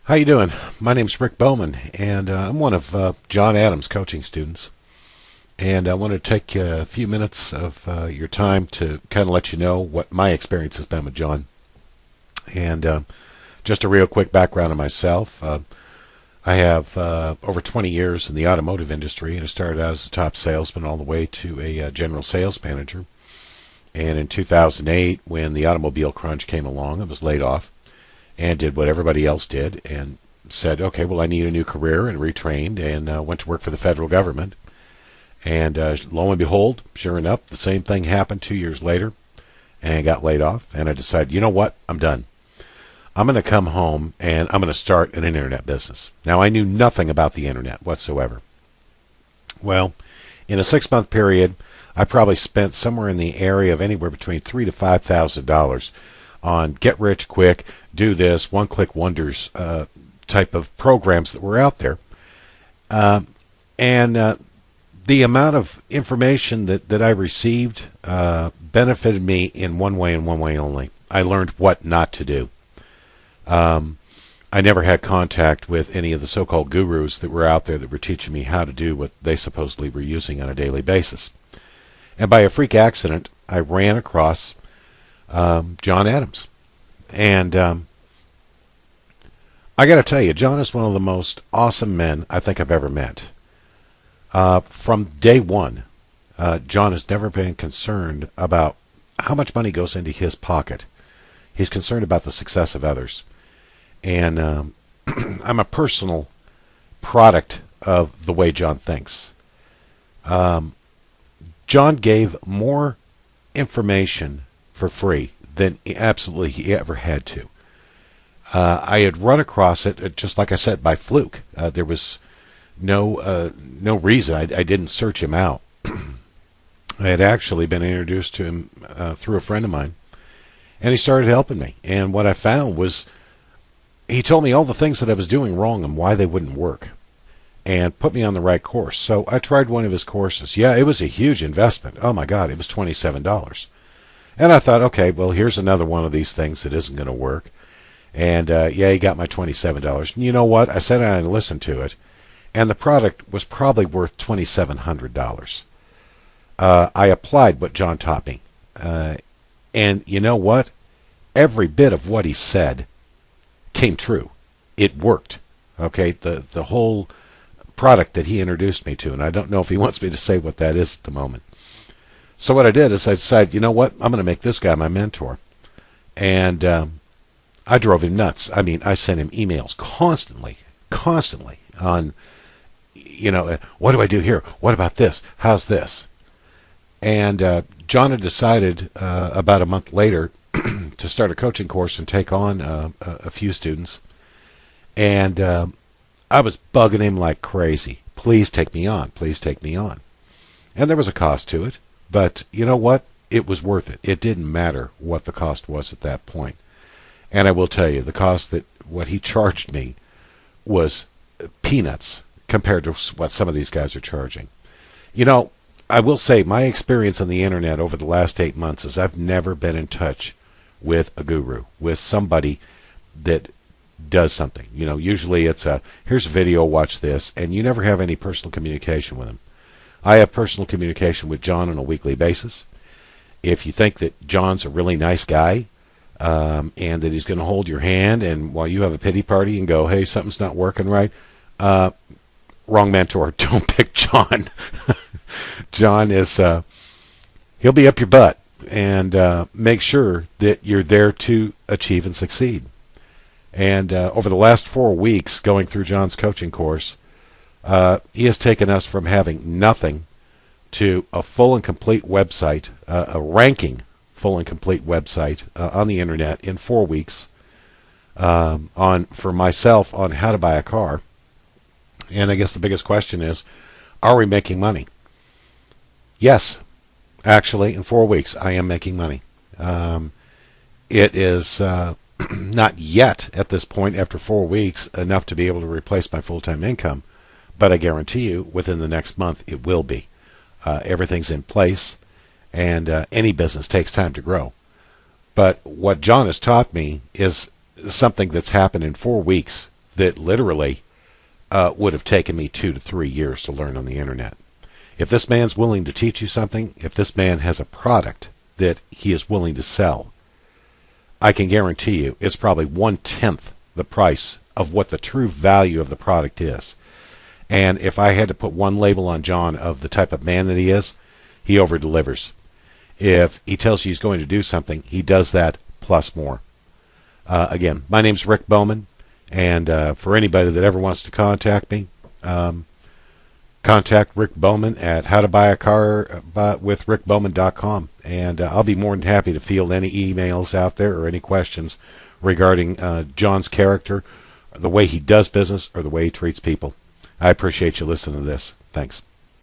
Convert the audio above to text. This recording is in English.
How you doing? My name's Rick Bowman, and I'm one of John Adams' coaching students. And I want to take a few minutes of your time to kind of let you know what my experience has been with John. And just a real quick background on myself. I have over 20 years in the automotive industry, and I started out as a top salesman all the way to a general sales manager. And in 2008, when the automobile crunch came along, I was laid off and did what everybody else did and said, okay, well, I need a new career, and retrained and went to work for the federal government. And lo and behold, sure enough, the same thing happened 2 years later, and I got laid off. And I decided, you know what, I'm done. I'm going to come home and I'm going to start an internet business. Now, I knew nothing about the internet whatsoever. Well, in a 6-month period, I probably spent somewhere in the area of anywhere between $3,000 to $5,000 on get rich quick, do this, one-click wonders type of programs that were out there. And the amount of information that I received benefited me in one way and one way only. I learned what not to do. I never had contact with any of the so-called gurus that were out there that were teaching me how to do what they supposedly were using on a daily basis. And by a freak accident, I ran across John Adams. And I got to tell you, John is one of the most awesome men I think I've ever met. From day one, John has never been concerned about how much money goes into his pocket. He's concerned about the success of others. And I'm a personal product of the way John thinks. John gave more information for free than absolutely he ever had to. I had run across it, just like I said, by fluke. There was no reason. I didn't search him out. I had actually been introduced to him through a friend of mine, and he started helping me. And what I found was he told me all the things that I was doing wrong and why they wouldn't work, and put me on the right course. So I tried one of his courses. Yeah, it was a huge investment. Oh my God, it was $27. And I thought, okay, well, here's another one of these things that isn't going to work. And yeah, he got my $27. And you know what? I sat down and listened to it, and the product was probably worth $2,700. I applied what John taught me. And you know what? Every bit of what he said came true. It worked. Okay, the whole product that he introduced me to, and I don't know if he wants me to say what that is at the moment. So what I did is I decided, you know what, I'm going to make this guy my mentor. And I drove him nuts. I mean, I sent him emails constantly on, what do I do here? What about this? How's this? And John had decided about a month later to start a coaching course and take on a few students. And I was bugging him like crazy. Please take me on. Please take me on. And there was a cost to it. But you know what? It was worth it. It didn't matter what the cost was at that point. And I will tell you, the cost that what he charged me was peanuts compared to what some of these guys are charging. You know, I will say my experience on the internet over the last 8 months is I've never been in touch with a guru, with somebody that does something. You know, usually it's here's a video, watch this, and you never have any personal communication with them. I have personal communication with John on a weekly basis. If you think that John's a really nice guy, and that he's going to hold your hand, and while you have a pity party and go, hey, something's not working right, wrong mentor. Don't pick John. John is, he'll be up your butt, and make sure that you're there to achieve and succeed. And over the last 4 weeks going through John's coaching course, he has taken us from having nothing to a full and complete website, a ranking full and complete website on the internet in 4 weeks, for myself on how to buy a car. And I guess the biggest question is, are we making money? Yes, actually, in 4 weeks, I am making money. It is not yet at this point, after 4 weeks, enough to be able to replace my full-time income. But I guarantee you, within the next month, it will be. Everything's in place, and any business takes time to grow. But what John has taught me is something that's happened in 4 weeks that literally would have taken me 2 to 3 years to learn on the internet. If this man's willing to teach you something, if this man has a product that he is willing to sell, I can guarantee you it's probably 1/10 the price of what the true value of the product is. And if I had to put one label on John of the type of man that he is, he over-delivers. If he tells you he's going to do something, he does that plus more. Again, my name's Rick Bowman, and for anybody that ever wants to contact me, contact Rick Bowman at howtobuyacarbwithrickbowman.com, and I'll be more than happy to field any emails out there or any questions regarding John's character, the way he does business, or the way he treats people. I appreciate you listening to this. Thanks.